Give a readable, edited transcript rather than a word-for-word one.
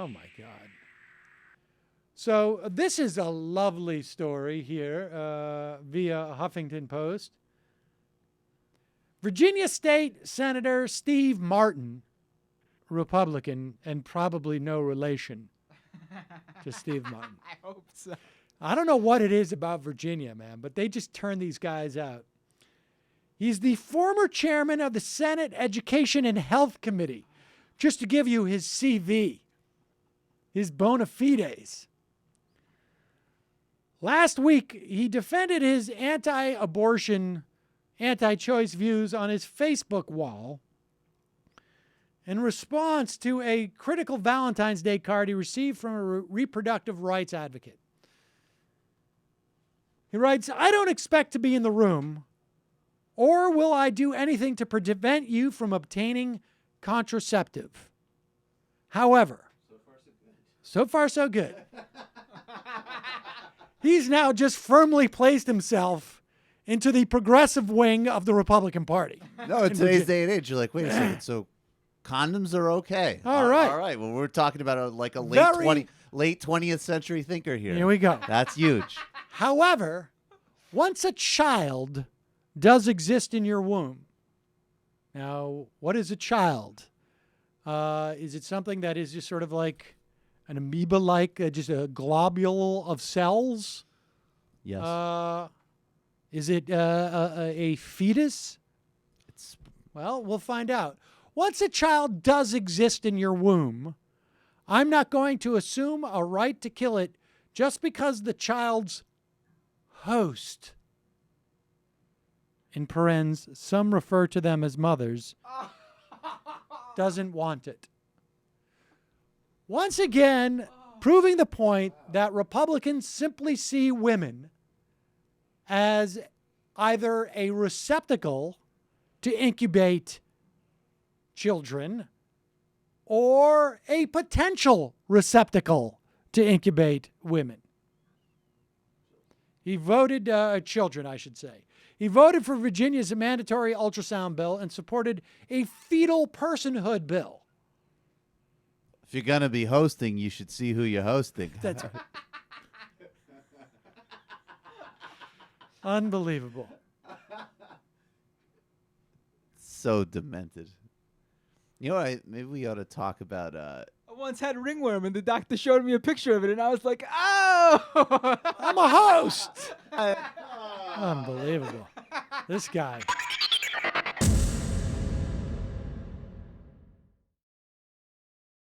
Oh, my God. So this is a lovely story here via Huffington Post. Virginia State Senator Steve Martin, Republican, and probably no relation to Steve Martin. I hope so. I don't know what it is about Virginia, man, but they just turn these guys out. He's the former chairman of the Senate Education and Health Committee. Just to give you his CV, his bona fides. Last week, he defended his anti-abortion, anti-choice views on his Facebook wall in response to a critical Valentine's Day card he received from a reproductive rights advocate. He writes, "I don't expect to be in the room, or will I do anything to prevent you from obtaining contraceptive. However," so far so good. He's now just firmly placed himself into the progressive wing of the Republican Party. No, in today's day and age, you're like, wait a second, so condoms are okay. All right. All right. Well, we're talking about a late 20th century thinker here. Here we go. That's huge. However, once a child does exist in your womb, now, what is a child? Is it something that is just sort of like an amoeba-like, just a globule of cells? Yes. Is it a fetus? Well, we'll find out. Once a child does exist in your womb, I'm not going to assume a right to kill it just because the child's host, in parens, some refer to them as mothers, doesn't want it. Once again, proving the point that Republicans simply see women as either a receptacle to incubate children or a potential receptacle to incubate women. He voted, children, I should say. He voted for Virginia's mandatory ultrasound bill and supported a fetal personhood bill. If you're going to be hosting, you should see who you're hosting. That's right. Unbelievable. So demented. You know what? Maybe we ought to talk about... I once had ringworm, and the doctor showed me a picture of it, and I was like, oh! I'm a host. Unbelievable. This guy.